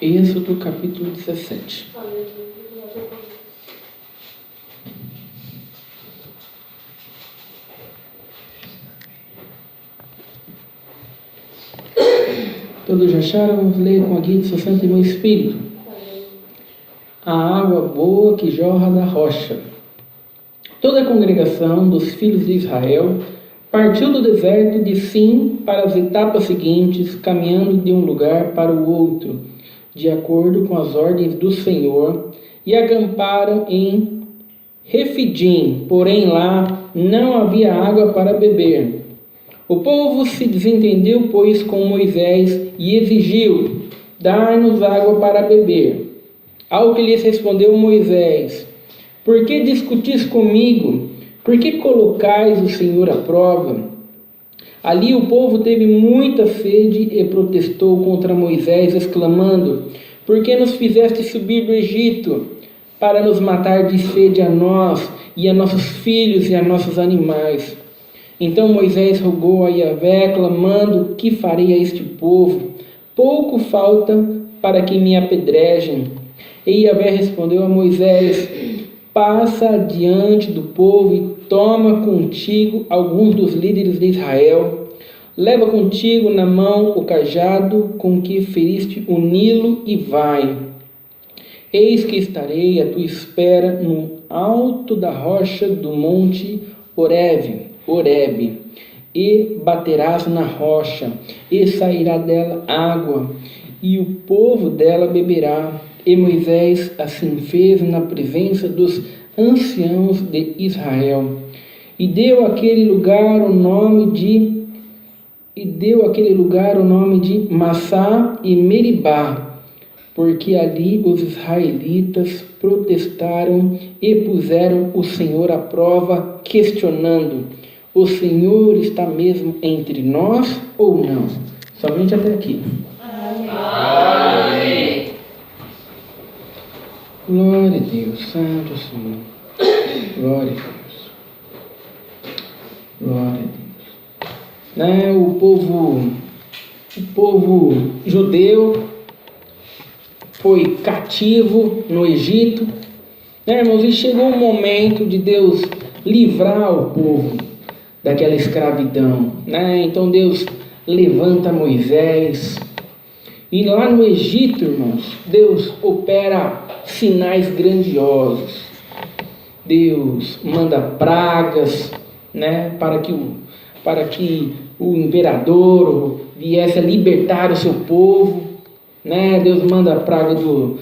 Êxodo capítulo 17. Todos já acharam? Vamos ler com a guia do seu santo e meu espírito. A água boa que jorra da rocha. Toda a congregação dos filhos de Israel partiu do deserto de Sim para as etapas seguintes, caminhando de um lugar para o outro, de acordo com as ordens do Senhor, e acamparam em Refidim, porém lá não havia água para beber. O povo se desentendeu, pois, com Moisés e exigiu: dar-nos água para beber. Ao que lhes respondeu Moisés: por que discutis comigo? Por que colocais o Senhor à prova? Ali o povo teve muita sede e protestou contra Moisés, exclamando: por que nos fizeste subir do Egito para nos matar de sede a nós e a nossos filhos e a nossos animais? Então Moisés rogou a Yahvé, clamando: que farei a este povo? Pouco falta para que me apedrejem. E Yahvé respondeu a Moisés: passa adiante do povo e toma contigo alguns dos líderes de Israel. Leva contigo na mão o cajado com que feriste o Nilo e vai. Eis que estarei à tua espera no alto da rocha do monte Horebe, e baterás na rocha, e sairá dela água, e o povo dela beberá. E Moisés assim fez na presença dos anciãos de Israel, e deu àquele lugar o nome de Massá e Meribá, porque ali os israelitas protestaram e puseram o Senhor à prova, questionando: o Senhor está mesmo entre nós ou não? Somente até aqui. Amém. Glória a Deus, Santo Senhor. Glória a Deus. Glória a Deus. O povo judeu foi cativo no Egito, irmãos, e chegou um momento de Deus livrar o povo daquela escravidão, Então Deus levanta Moisés, e lá no Egito, irmãos, Deus opera sinais grandiosos. Deus manda pragas, para que o imperador viesse a libertar o seu povo, Deus manda a praga do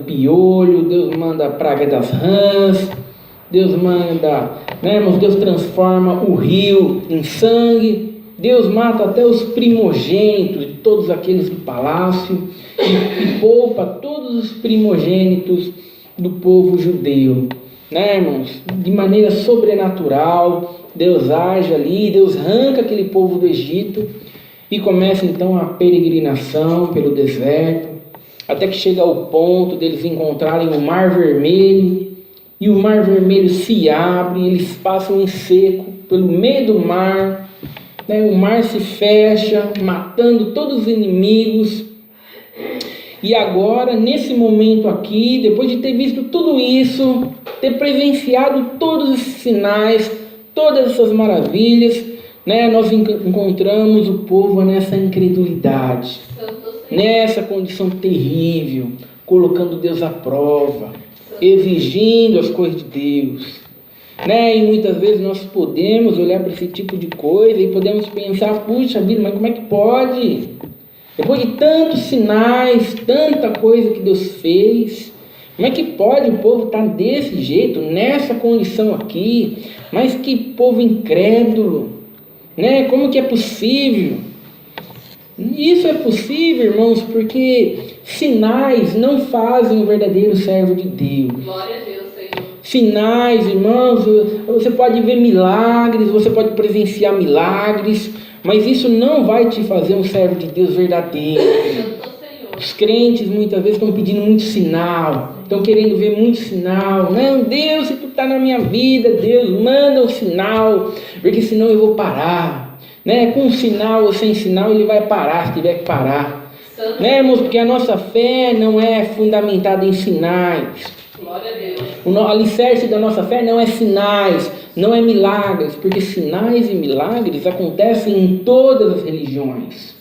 piolho, Deus manda a praga das rãs, Deus manda, irmãos, Deus transforma o rio em sangue, Deus mata até os primogênitos de todos aqueles do palácio e poupa todos os primogênitos do povo judeu, irmãos? De maneira sobrenatural, Deus age ali, Deus arranca aquele povo do Egito e começa então a peregrinação pelo deserto, até que chega ao ponto deles encontrarem o Mar Vermelho, e o Mar Vermelho se abre, eles passam em seco pelo meio do mar, o mar se fecha, matando todos os inimigos. E agora, nesse momento aqui, depois de ter visto tudo isso, ter presenciado todos esses sinais, todas essas maravilhas, nós encontramos o povo nessa incredulidade, nessa condição terrível, colocando Deus à prova, exigindo as coisas de Deus. E muitas vezes nós podemos olhar para esse tipo de coisa e podemos pensar: puxa vida, mas como é que pode? Depois de tantos sinais, tanta coisa que Deus fez, como é que pode o povo estar desse jeito, nessa condição aqui? Mas que povo incrédulo, Como que é possível? Isso é possível, irmãos, porque sinais não fazem o verdadeiro servo de Deus. Glória a Deus, Senhor. Sinais, irmãos, você pode ver milagres, você pode presenciar milagres, mas isso não vai te fazer um servo de Deus verdadeiro. Os crentes muitas vezes estão pedindo muito sinal, estão querendo ver muito sinal. Não, Deus, se tu está na minha vida, Deus, manda um sinal, porque senão eu vou parar. né? Com sinal ou sem sinal, ele vai parar, se tiver que parar. Né, irmãos? Porque a nossa fé não é fundamentada em sinais. Glória a Deus. O alicerce da nossa fé não é sinais, não é milagres, porque sinais e milagres acontecem em todas as religiões.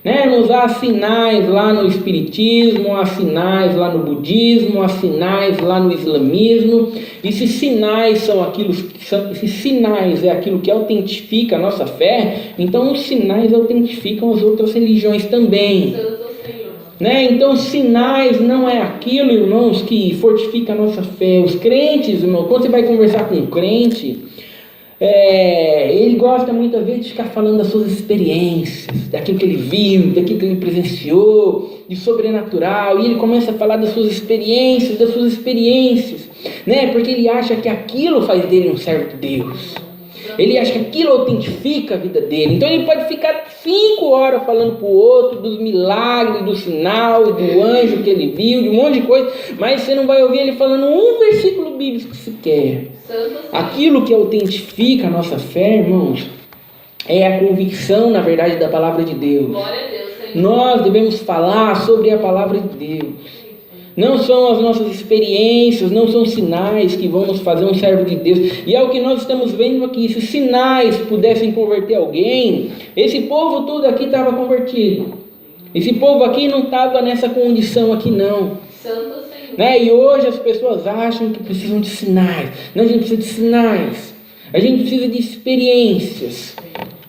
Né? Nos há sinais lá no espiritismo, há sinais lá no budismo, há sinais lá no islamismo. E se sinais são aquilo, se sinais é aquilo que autentifica a nossa fé, então os sinais autentificam as outras religiões também. Né? Então sinais não é aquilo, irmãos, que fortifica a nossa fé. Os crentes, irmão, quando você vai conversar com um crente, ele gosta muitas vezes de ficar falando das suas experiências, daquilo que ele viu, daquilo que ele presenciou, de sobrenatural, e ele começa a falar das suas experiências, né? Porque ele acha que aquilo faz dele um servo de Deus. Ele acha que aquilo autentifica a vida dele. Então ele pode ficar 5 horas falando para o outro dos milagres, do sinal, do anjo que ele viu, de um monte de coisa, mas você não vai ouvir ele falando um versículo bíblico sequer. Aquilo que autentifica a nossa fé, irmãos, é a convicção, na verdade, da palavra de Deus. Glória a Deus, Senhor. Nós devemos falar sobre a palavra de Deus. Não são as nossas experiências, não são sinais que vão nos fazer um servo de Deus. E é o que nós estamos vendo aqui. Se sinais pudessem converter alguém, esse povo todo aqui estava convertido. Esse povo aqui não estava nessa condição aqui não. Santo Senhor. Né? E hoje as pessoas acham que precisam de sinais. Não, a gente precisa de sinais. A gente precisa de experiências.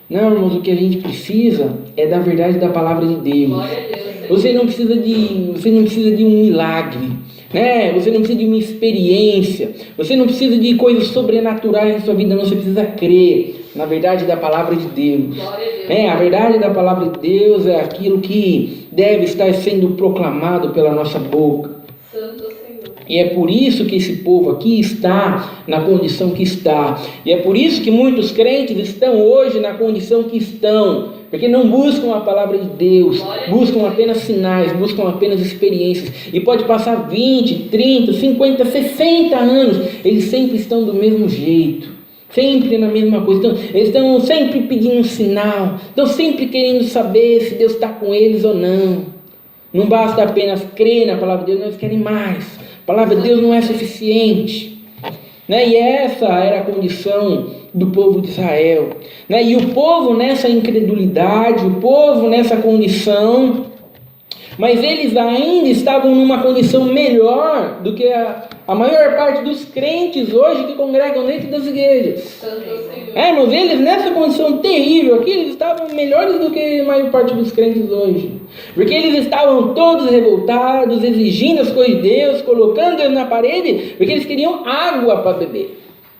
Não, irmãos, o que a gente precisa é da verdade da palavra de Deus. Glória a Deus. Você não precisa de um milagre, né? Você não precisa de uma experiência, você não precisa de coisas sobrenaturais na sua vida, não. Você precisa crer na verdade da palavra de Deus. Glória a Deus. A verdade da palavra de Deus é aquilo que deve estar sendo proclamado pela nossa boca. Santo Senhor. E é por isso que esse povo aqui está na condição que está. E é por isso que muitos crentes estão hoje na condição que estão. Porque não buscam a palavra de Deus, buscam apenas sinais, buscam apenas experiências. E pode passar 20, 30, 50, 60 anos, eles sempre estão do mesmo jeito. Sempre na mesma coisa. Então, eles estão sempre pedindo um sinal, estão sempre querendo saber se Deus está com eles ou não. Não basta apenas crer na palavra de Deus, eles querem mais. A palavra de Deus não é suficiente. Né? E essa era a condição do povo de Israel. Né? E o povo nessa incredulidade, o povo nessa condição, mas eles ainda estavam numa condição melhor do que a maior parte dos crentes hoje que congregam dentro das igrejas. Santo Senhor. Irmãos, eles nessa condição terrível aqui, eles estavam melhores do que a maior parte dos crentes hoje. Porque eles estavam todos revoltados, exigindo as coisas de Deus, colocando Deus na parede, porque eles queriam água para beber.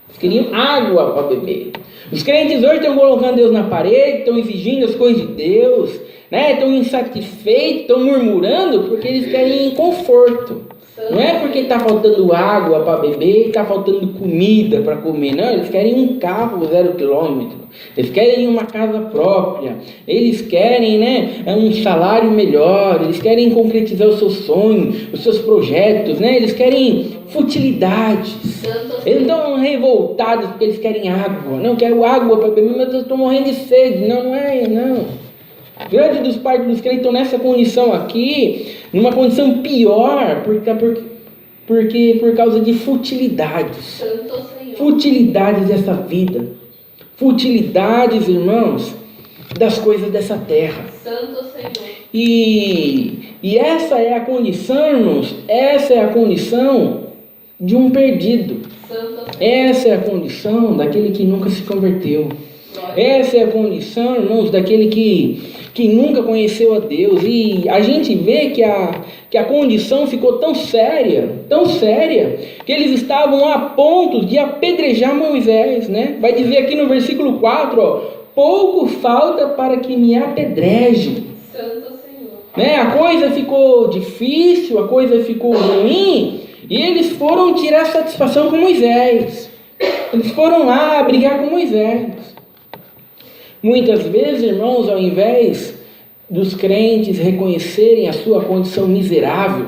Eles queriam água para beber. Os crentes hoje estão colocando Deus na parede, estão exigindo as coisas de Deus, né? Estão insatisfeitos, estão murmurando porque eles querem conforto. Não é porque está faltando água para beber, está faltando comida para comer, não. Eles querem um carro 0 quilômetro, eles querem uma casa própria, eles querem, né, um salário melhor, eles querem concretizar os seus sonhos, os seus projetos, né? Eles querem futilidades. Eles estão revoltados porque eles querem água. Não, quero água para beber, mas eu estou morrendo de sede. Não, não é, não. Grande dos partes dos crentes estão nessa condição aqui, numa condição pior, porque por causa de futilidades. Futilidades dessa vida. Futilidades, irmãos, das coisas dessa terra. Santo Senhor. E essa é a condição, irmãos, essa é a condição de um perdido. Essa é a condição daquele que nunca se converteu. Essa é a condição, irmãos, daquele que nunca conheceu a Deus. E a gente vê que a condição ficou tão séria, que eles estavam a ponto de apedrejar Moisés, né? Vai dizer aqui no versículo 4, ó, pouco falta para que me apedrejem. Santo Senhor. Né? A coisa ficou difícil, a coisa ficou ruim, e eles foram tirar satisfação com Moisés. Eles foram lá brigar com Moisés. Muitas vezes, irmãos, ao invés dos crentes reconhecerem a sua condição miserável,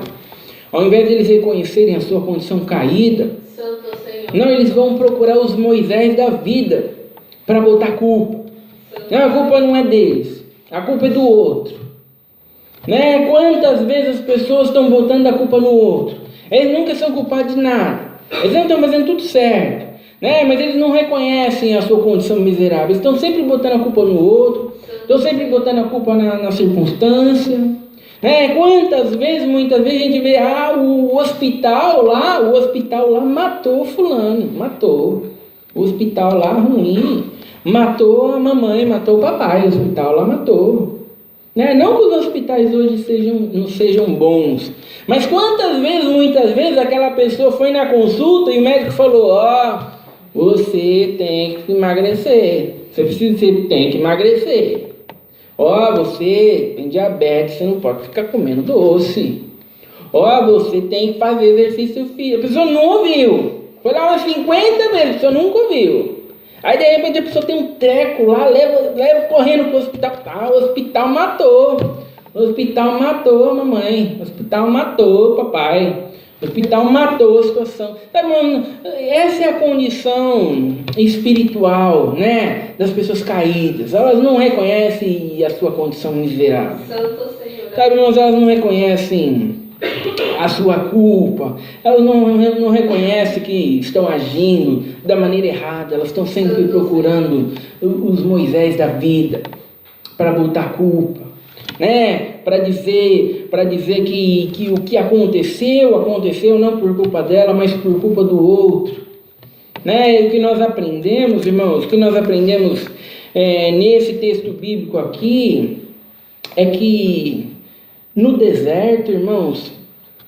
ao invés de eles reconhecerem a sua condição caída, não, eles vão procurar os Moisés da vida para botar culpa. Não, a culpa não é deles, a culpa é do outro. Né? Quantas vezes as pessoas estão botando a culpa no outro? Eles nunca são culpados de nada. Eles não estão fazendo tudo certo. Né? Mas eles não reconhecem a sua condição miserável. Eles estão sempre botando a culpa no outro. Estão sempre botando a culpa na circunstância. Né? Quantas vezes, muitas vezes a gente vê, o hospital lá matou fulano, matou. O hospital lá ruim, matou a mamãe, matou o papai, o hospital lá matou. Né? Não que os hospitais hoje não sejam bons, mas quantas vezes, muitas vezes, aquela pessoa foi na consulta e o médico falou, você tem que emagrecer, você tem que emagrecer. Você tem diabetes, você não pode ficar comendo doce. Você tem que fazer exercício físico. A pessoa não ouviu. Foi lá umas 50 vezes, a pessoa nunca ouviu. Aí de repente a pessoa tem um treco lá, leva correndo pro hospital. O hospital matou. O hospital matou a mamãe. O hospital matou o papai. O hospital matou a situação. Sabe, mano, essa é a condição espiritual, né, das pessoas caídas. Elas não reconhecem a sua condição miserável. Santo Senhor. Sabe, irmãos, elas não reconhecem a sua culpa. Elas não reconhecem que estão agindo da maneira errada. Elas estão sempre procurando os Moisés da vida para botar culpa. Né? Para dizer que o que aconteceu não por culpa dela, mas por culpa do outro. Né? E o que nós aprendemos, irmãos, nesse texto bíblico aqui, é que no deserto, irmãos,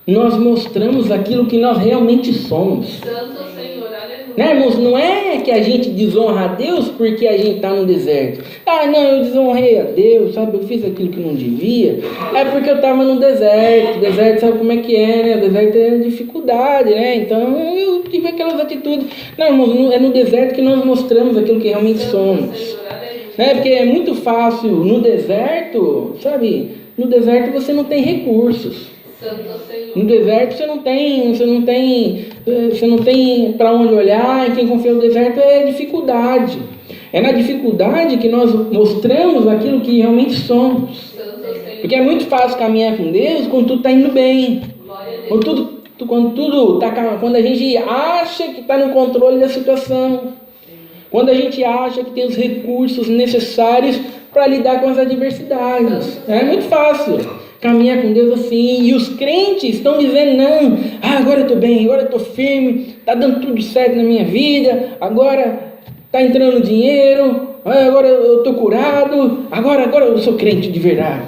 nós mostramos aquilo que nós realmente somos. Santo Senhor, aleluia. Né, irmãos? Não é que a gente desonra a Deus porque a gente está no deserto. Não, eu desonrei a Deus, sabe? Eu fiz aquilo que não devia. É porque eu estava no deserto. O deserto, sabe como é que é, né? O deserto é dificuldade, né? Então eu tive aquelas atitudes. Não, irmãos, é no deserto que nós mostramos aquilo que realmente somos. Senhor, aleluia. Né? Porque é muito fácil no deserto, sabe? No deserto você não tem recursos. Santo Senhor. No deserto você não tem para onde olhar, e quem confia no deserto é dificuldade. É na dificuldade que nós mostramos aquilo que realmente somos. Santo Senhor. Porque é muito fácil caminhar com Deus quando tudo está indo bem. Glória a Deus. Quando a gente acha que está no controle da situação. Quando a gente acha que tem os recursos necessários para lidar com as adversidades. É muito fácil caminhar com Deus assim. E os crentes estão dizendo, não, agora eu estou bem, agora eu estou firme, está dando tudo certo na minha vida, agora está entrando dinheiro, agora eu estou curado, agora eu sou crente de verdade.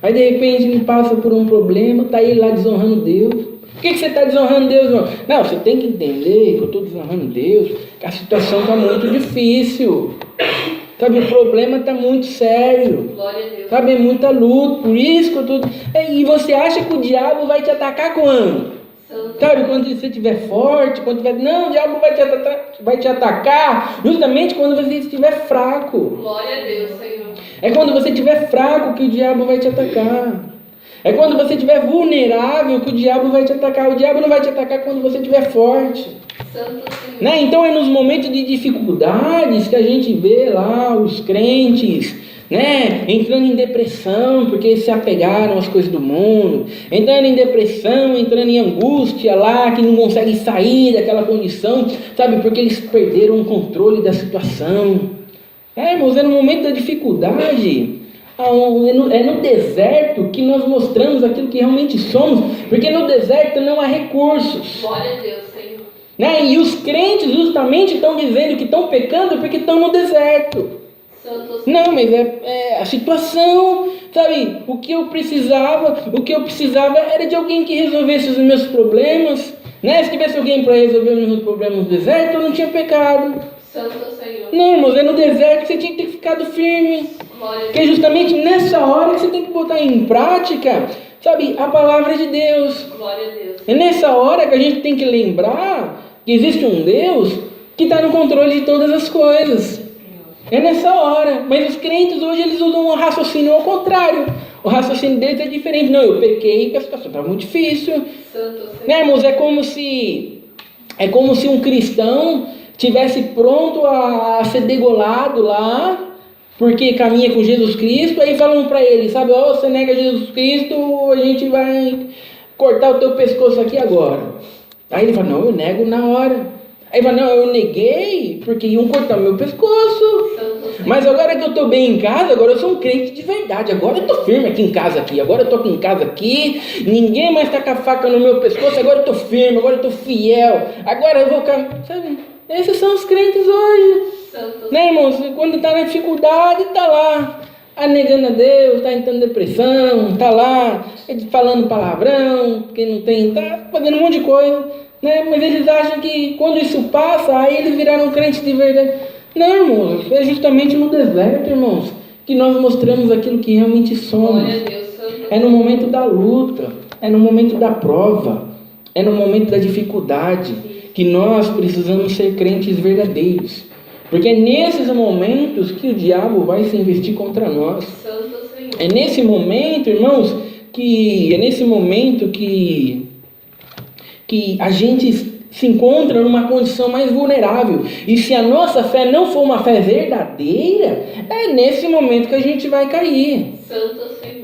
Aí de repente ele passa por um problema, está ele lá desonrando Deus. Por que você está desonrando Deus, irmão? Não, você tem que entender que eu estou desonrando Deus, que a situação está muito difícil. Sabe, o problema está muito sério. Glória a Deus. Sabe, é muita luta, por isso que eu estou... E você acha que o diabo vai te atacar quando? Santo. Sabe, quando você estiver forte, Não, o diabo vai te atacar justamente quando você estiver fraco. Glória a Deus, Senhor. É quando você estiver fraco que o diabo vai te atacar. É quando você estiver vulnerável que o diabo vai te atacar. O diabo não vai te atacar quando você estiver forte. Santo Senhor. Né? Então é nos momentos de dificuldades que a gente vê lá os crentes, né, entrando em depressão porque se apegaram às coisas do mundo, entrando em depressão, entrando em angústia lá, que não conseguem sair daquela condição, sabe, porque eles perderam o controle da situação. Irmãos, é no momento da dificuldade. É no deserto que nós mostramos aquilo que realmente somos, porque no deserto não há recursos. Glória a Deus, Senhor. Né? E os crentes justamente estão dizendo que estão pecando porque estão no deserto. Santo Senhor. Não, mas é a situação, sabe? O que eu precisava era de alguém que resolvesse os meus problemas. Né? Se tivesse alguém para resolver os meus problemas no deserto, eu não tinha pecado. Santo Senhor. Não, irmãos, é no deserto que você tinha que ter ficado firme. Glória a Porque é Deus. justamente nessa hora que você tem que botar em prática, sabe, a palavra de Deus. Glória a Deus. É nessa hora que a gente tem que lembrar que existe um Deus que está no controle de todas as coisas. É nessa hora. Mas os crentes hoje eles usam um raciocínio ao contrário. O raciocínio deles é diferente. Não, eu pequei porque a situação estava muito difícil. Santo Senhor. Né, irmãos? É como se um cristão tivesse pronto a ser degolado lá porque caminha com Jesus Cristo, aí falam para ele, sabe, ó, você nega Jesus Cristo, a gente vai cortar o teu pescoço aqui agora. Aí ele fala, não, eu nego na hora. Aí ele fala, não, eu neguei porque iam cortar meu pescoço. Mas agora que eu estou bem em casa, agora eu sou um crente de verdade. Agora eu estou firme aqui em casa aqui. Agora eu estou aqui em casa aqui. Ninguém mais está com a faca no meu pescoço. Agora eu estou firme, agora eu estou fiel. Agora eu vou... Sabe? Esses são os crentes hoje. Né, irmãos? Quando está na dificuldade, está lá negando a Deus, está entrando em depressão, está lá falando palavrão, porque não tem... Está fazendo um monte de coisa. Né? Mas eles acham que quando isso passa, aí eles viraram crentes de verdade. Não, irmãos, é justamente no deserto, irmãos, que nós mostramos aquilo que realmente somos. É no momento da luta, é no momento da prova, é no momento da dificuldade que nós precisamos ser crentes verdadeiros. Porque é nesses momentos que o diabo vai se investir contra nós. É nesse momento, irmãos, que a gente se encontra numa condição mais vulnerável. E se a nossa fé não for uma fé verdadeira, é nesse momento que a gente vai cair.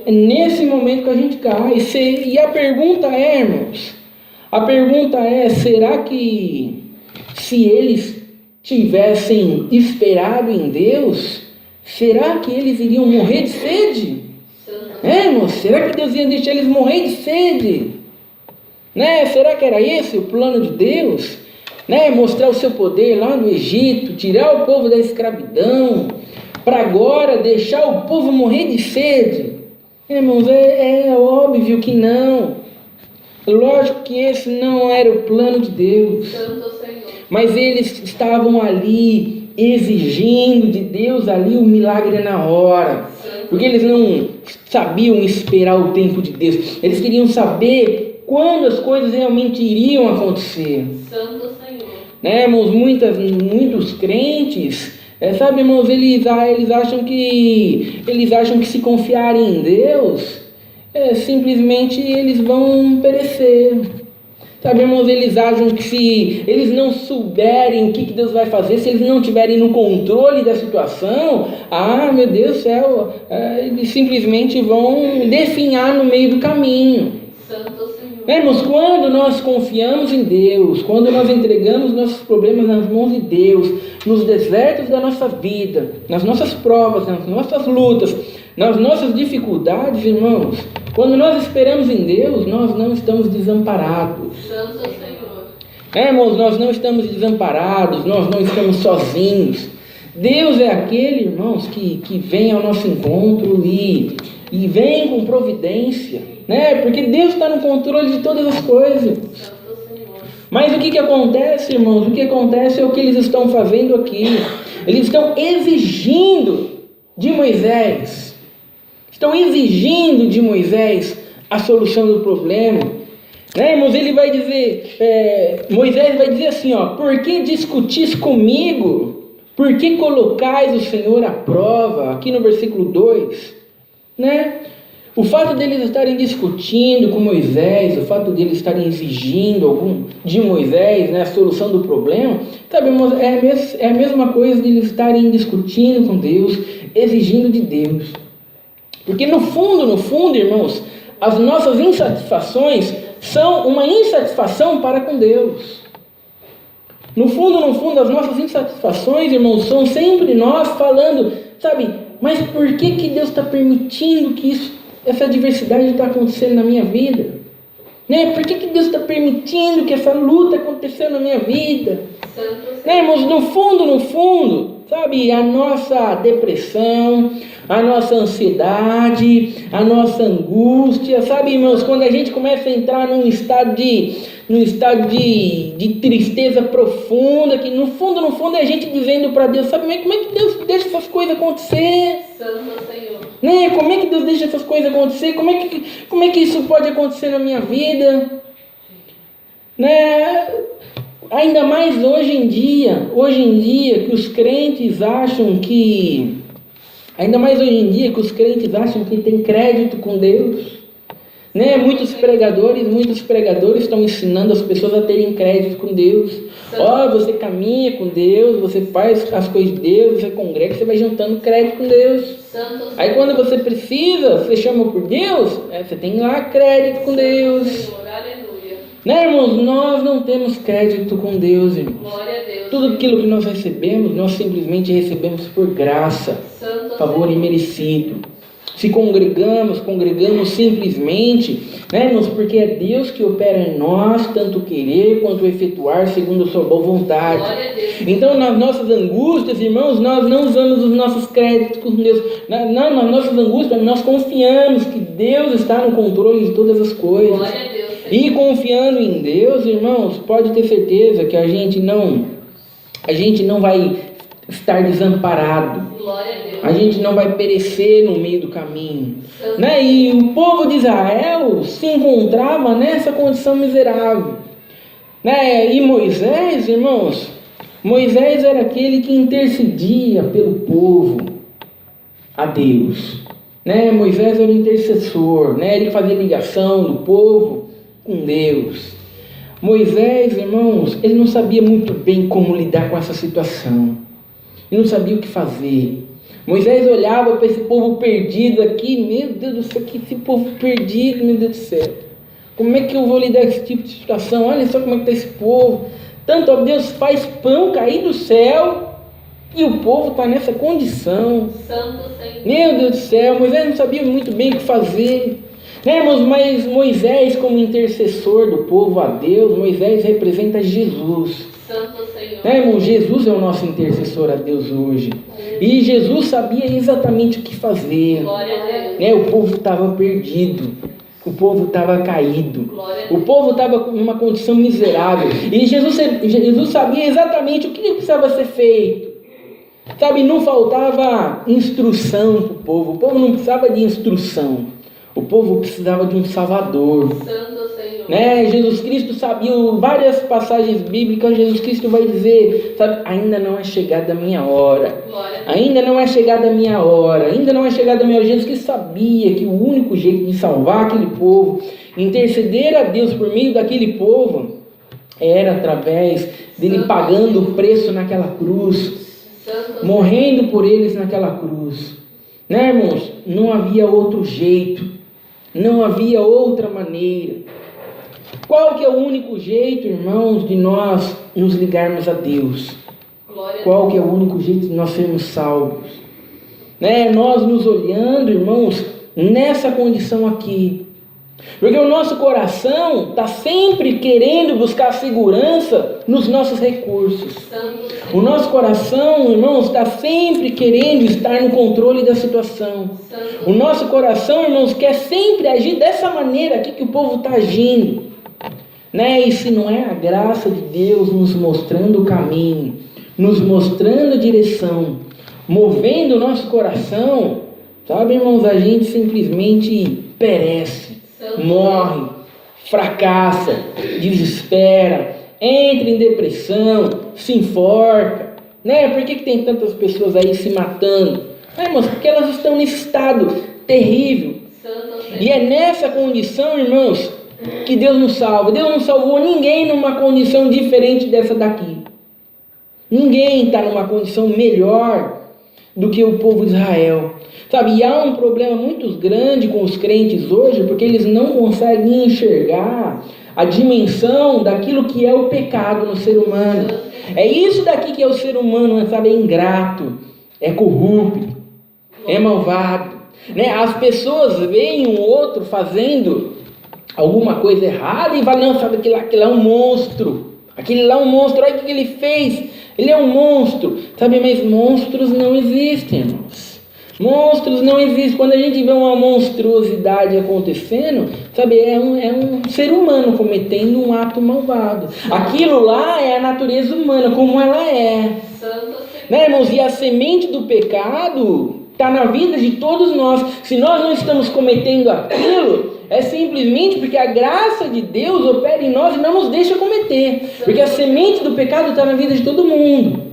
É nesse momento que a gente cai. E a pergunta é, irmãos, será que se eles tivessem esperado em Deus, será que eles iriam morrer de sede? Irmãos, será que Deus ia deixar eles morrer de sede? Né? Será que era esse o plano de Deus? Né? Mostrar o seu poder lá no Egito, tirar o povo da escravidão, para agora deixar o povo morrer de sede? Irmãos, é óbvio que não. Lógico que esse não era o plano de Deus. Mas eles estavam ali exigindo de Deus ali o milagre na hora. Porque eles não sabiam esperar o tempo de Deus. Eles queriam saber quando as coisas realmente iriam acontecer. Santo Senhor. Né, irmãos, muitos crentes, sabe, irmãos, eles acham que se confiarem em Deus, simplesmente eles vão perecer. Sabe, irmãos, eles acham que se eles não souberem o que Deus vai fazer, se eles não tiverem no controle da situação, meu Deus do céu, eles simplesmente vão definhar no meio do caminho. Santo Senhor. Irmãos, quando nós confiamos em Deus, quando nós entregamos nossos problemas nas mãos de Deus, nos desertos da nossa vida, nas nossas provas, nas nossas lutas, nas nossas dificuldades, irmãos, quando nós esperamos em Deus, nós não estamos desamparados. Santo Senhor. Irmãos, nós não estamos desamparados, nós não estamos sozinhos. Deus é aquele, irmãos, que vem ao nosso encontro e vem com providência, né? Porque Deus está no controle de todas as coisas. Mas o que acontece, irmãos? O que acontece é o que eles estão fazendo aqui. Eles estão exigindo de Moisés. Estão exigindo de Moisés a solução do problema. Né, irmãos? Ele vai dizer, Moisés vai dizer assim, por que discutis comigo? Por que colocais o Senhor à prova? Aqui no versículo 2, né? O fato deles estarem discutindo com Moisés, o fato deles estarem exigindo de Moisés, né, a solução do problema, sabe, irmãos, é a mesma coisa de eles estarem discutindo com Deus, exigindo de Deus. Porque no fundo, irmãos, as nossas insatisfações são uma insatisfação para com Deus. No fundo, as nossas insatisfações, irmãos, são sempre nós falando, sabe, mas por que Deus está permitindo que essa adversidade está acontecendo na minha vida? Né? Por que Deus está permitindo que essa luta aconteceu na minha vida? Né, irmãos, no fundo, sabe, a nossa depressão, a nossa ansiedade, a nossa angústia, sabe, irmãos, quando a gente começa a entrar num estado de tristeza profunda, que no fundo é a gente dizendo para Deus, sabe, como é que Deus deixa essas coisas acontecer? Santo Senhor. Né? Como é que Deus deixa essas coisas acontecer? Como é que isso pode acontecer na minha vida? Né? Ainda mais hoje em dia que os crentes acham que tem crédito com Deus. Né? Muitos pregadores estão ensinando as pessoas a terem crédito com Deus. Você caminha com Deus, você faz as coisas de Deus, você congrega, você vai juntando crédito com Deus. Aí quando você precisa, você chama por Deus, você tem lá crédito com Deus. Né, irmãos? Nós não temos crédito com Deus, irmãos. Glória a Deus. Tudo aquilo que nós recebemos, nós simplesmente recebemos por graça, favor imerecido. Se congregamos simplesmente, né, irmãos, porque é Deus que opera em nós, tanto querer quanto efetuar segundo a sua boa vontade. Então, nas nossas angústias, irmãos, nós não usamos os nossos créditos com Deus. Nas nossas angústias, nós confiamos que Deus está no controle de todas as coisas. Glória a Deus. E confiando em Deus, irmãos, pode ter certeza que a gente não vai estar desamparado. Glória a Deus. A gente não vai perecer no meio do caminho. Né? E o povo de Israel se encontrava nessa condição miserável. Né? E Moisés, irmãos, Moisés era aquele que intercedia pelo povo a Deus. Né? Moisés era o intercessor, né? Ele fazia ligação do povo com Deus. Moisés, irmãos, ele não sabia muito bem como lidar com essa situação. Ele não sabia o que fazer. Moisés olhava para esse povo perdido aqui, meu Deus do céu, que esse povo perdido, meu Deus do céu. Como é que eu vou lidar com esse tipo de situação? Olha só como é que está esse povo. Tanto, ó, Deus faz pão cair do céu e o povo está nessa condição. Santo Senhor. Meu Deus do céu, Moisés não sabia muito bem o que fazer. Né, irmãos, mas Moisés, como intercessor do povo a Deus, Moisés representa Jesus. Santo Senhor. Né, irmão? Jesus é o nosso intercessor a Deus hoje. E Jesus sabia exatamente o que fazer. Glória a Deus. Né, o povo estava perdido. O povo estava caído. Glória a Deus. O povo estava em uma condição miserável. E Jesus sabia exatamente o que precisava ser feito. Sabe, não faltava instrução para o povo. O povo não precisava de instrução. O povo precisava de um Salvador. Santo Senhor. Né? Jesus Cristo sabia, várias passagens bíblicas, Jesus Cristo vai dizer, sabe, ainda não é chegada a minha hora. Glória. Ainda não é chegada a minha hora. Ainda não é chegada a minha hora. Jesus Cristo sabia que o único jeito de salvar aquele povo, interceder a Deus por meio daquele povo, era através dele pagando o preço naquela cruz, morrendo por eles naquela cruz. Né, irmãos? Não havia outro jeito. Não havia outra maneira. Qual que é o único jeito, irmãos, de nós nos ligarmos a Deus? Qual que é o único jeito de nós sermos salvos? Né? Nós nos olhando, irmãos, nessa condição aqui. Porque o nosso coração está sempre querendo buscar segurança nos nossos recursos. O nosso coração, irmãos, está sempre querendo estar no controle da situação. O nosso coração, irmãos, quer sempre agir dessa maneira aqui que o povo está agindo. Né? E se não é a graça de Deus nos mostrando o caminho, nos mostrando a direção, movendo o nosso coração, sabe, irmãos, a gente simplesmente perece. Morre, fracassa, desespera, entra em depressão, se enforca, né? Por que tem tantas pessoas aí se matando? Irmãos, porque elas estão nesse estado terrível. E é nessa condição, irmãos, que Deus nos salva. Deus não salvou ninguém numa condição diferente dessa daqui. Ninguém está numa condição melhor do que o povo de Israel. Sabe, e há um problema muito grande com os crentes hoje, porque eles não conseguem enxergar a dimensão daquilo que é o pecado no ser humano. É isso daqui que é o ser humano, sabe, é ingrato, é corrupto, é malvado. Né? As pessoas veem um outro fazendo alguma coisa errada e falam, não, sabe, aquele lá é um monstro. Aquele lá é um monstro, olha o que ele fez. Ele é um monstro. Sabe, mas monstros não existem, irmãos. Monstros não existem. Quando a gente vê uma monstruosidade acontecendo, sabe, é um ser humano cometendo um ato malvado. Aquilo lá é a natureza humana, como ela é. Né, irmãos? E a semente do pecado está na vida de todos nós. Se nós não estamos cometendo aquilo, é simplesmente porque a graça de Deus opera em nós e não nos deixa cometer. Porque a semente do pecado está na vida de todo mundo.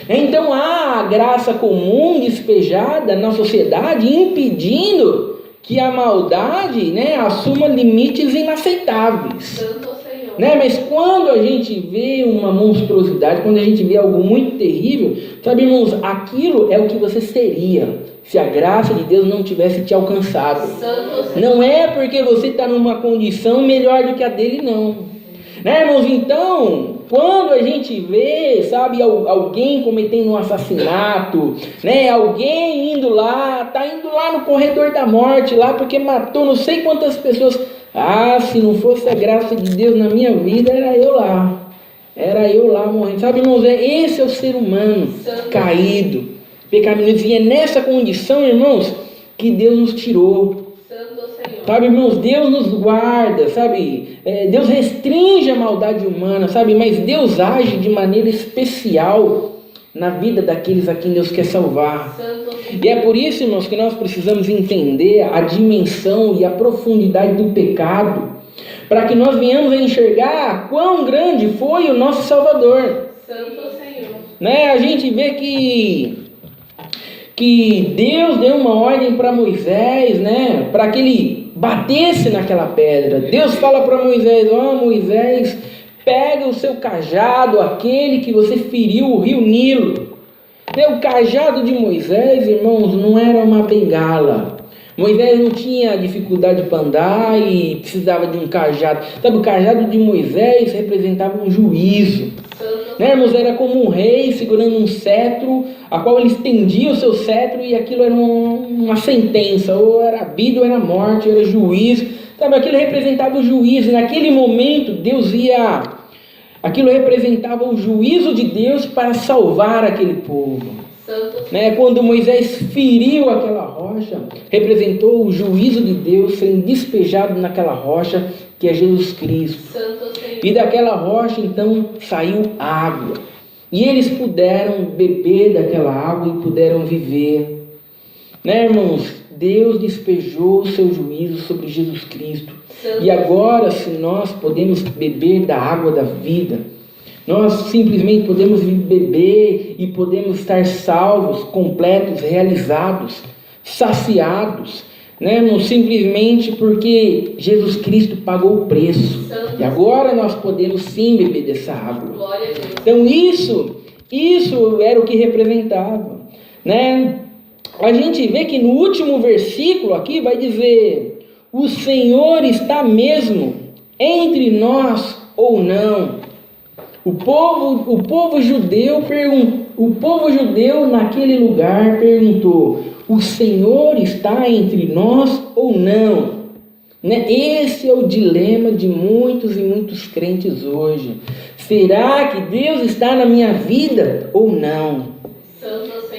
Então há a graça comum despejada na sociedade, impedindo que a maldade, né, assuma limites inaceitáveis. Santo Senhor. Né? Mas quando a gente vê uma monstruosidade, quando a gente vê algo muito terrível, sabe, irmãos, aquilo é o que você seria se a graça de Deus não tivesse te alcançado. Santo Senhor. Não é porque você está numa condição melhor do que a dele, não. Né, irmãos? Então, quando a gente vê, sabe, alguém cometendo um assassinato, né, alguém indo lá no corredor da morte, lá porque matou não sei quantas pessoas. Ah, se não fosse a graça de Deus na minha vida, era eu lá morrendo. Sabe, irmãos, esse é o ser humano caído, pecaminoso, e é nessa condição, irmãos, que Deus nos tirou. Sabe, irmãos, Deus nos guarda, sabe, Deus restringe a maldade humana, sabe, mas Deus age de maneira especial na vida daqueles a quem Deus quer salvar. E é por isso, irmãos, que nós precisamos entender a dimensão e a profundidade do pecado, para que nós venhamos a enxergar quão grande foi o nosso Salvador. Santo Senhor. Né? A gente vê que Deus deu uma ordem para Moisés, né, para que ele batesse naquela pedra. Deus fala para Moisés: ó, Moisés, pega o seu cajado, aquele que você feriu o rio Nilo. O cajado de Moisés, irmãos, não era uma bengala. Moisés não tinha dificuldade para andar e precisava de um cajado. Sabe, o cajado de Moisés representava um juízo. Né, irmãos? Era como um rei segurando um cetro, a qual ele estendia o seu cetro, e aquilo era uma sentença, ou era vida ou era morte, era juízo. Sabe, aquilo representava o juízo, e naquele momento aquilo representava o juízo de Deus para salvar aquele povo. Né? Quando Moisés feriu aquela rocha, representou o juízo de Deus sendo despejado naquela rocha, que é Jesus Cristo. E daquela rocha então saiu água, e eles puderam beber daquela água e puderam viver. Né, irmãos? Deus despejou o seu juízo sobre Jesus Cristo. E agora, se nós podemos beber da água da vida, nós simplesmente podemos beber e podemos estar salvos, completos, realizados, saciados, né? Não simplesmente porque Jesus Cristo pagou o preço. E agora nós podemos sim beber dessa água. Então isso era o que representava, né? A gente vê que no último versículo aqui vai dizer: o Senhor está mesmo entre nós ou não? O povo judeu naquele lugar perguntou: o Senhor está entre nós ou não? Né? Esse é o dilema de muitos e muitos crentes hoje. Será que Deus está na minha vida ou não?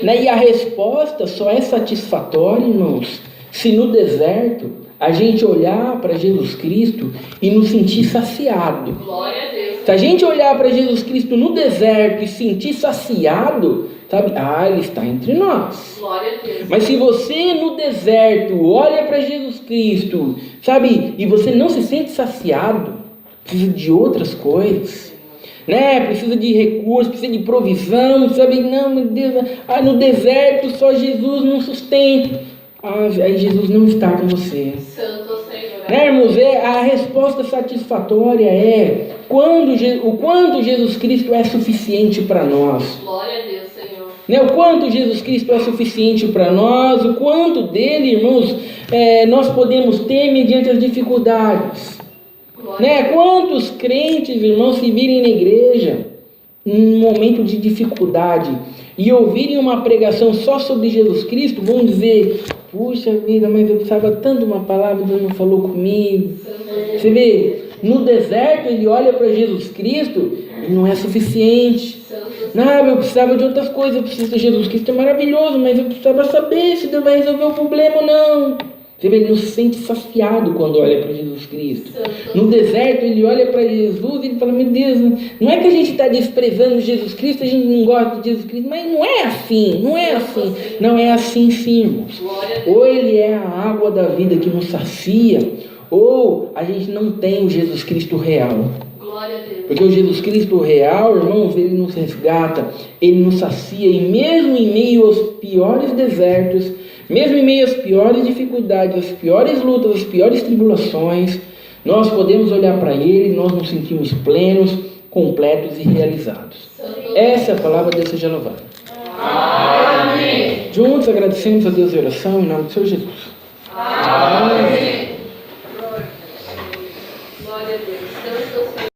Né? E a resposta só é satisfatória, irmãos, se no deserto a gente olhar para Jesus Cristo e nos sentir saciado. Glória a Deus. Se a gente olhar para Jesus Cristo no deserto e sentir saciado, sabe? Ele está entre nós. Glória a Deus. Mas se você no deserto olha para Jesus Cristo, sabe? E você não se sente saciado, precisa de outras coisas, né? Precisa de recursos, precisa de provisão, sabe? Não, meu Deus, no deserto só Jesus não sustenta. Aí Jesus não está com você. Santo Senhor. Né, irmãos? A resposta satisfatória é o quanto Jesus Cristo é suficiente para nós. Glória a Deus, Senhor. Né, o quanto Jesus Cristo é suficiente para nós, o quanto dele, irmãos, nós podemos ter mediante as dificuldades. Né? Quantos crentes, irmãos, se virem na igreja em um momento de dificuldade e ouvirem uma pregação só sobre Jesus Cristo, vão dizer: puxa vida, mas eu precisava tanto de uma palavra, Deus não falou comigo. Você vê, no deserto ele olha para Jesus Cristo e não é suficiente. Não, eu precisava de outras coisas, eu preciso de Jesus Cristo, é maravilhoso, mas eu precisava saber se Deus vai resolver o problema ou não. Você vê, ele não se sente saciado quando olha para Jesus Cristo. No deserto ele olha para Jesus e ele fala: meu Deus, não é que a gente está desprezando Jesus Cristo, a gente não gosta de Jesus Cristo, mas não é assim, não é assim. Não é assim sim, irmãos. Ou ele é a água da vida que nos sacia, ou a gente não tem o Jesus Cristo real. Porque o Jesus Cristo real, irmãos, ele nos resgata, ele nos sacia, e mesmo em meio aos piores desertos, Mesmo em meio às piores dificuldades, às piores lutas, às piores tribulações, nós podemos olhar para Ele e nós nos sentimos plenos, completos e realizados. Essa é a palavra de Deus seja louvada. Amém. Juntos agradecemos a Deus em oração em nome do Senhor Jesus. Amém.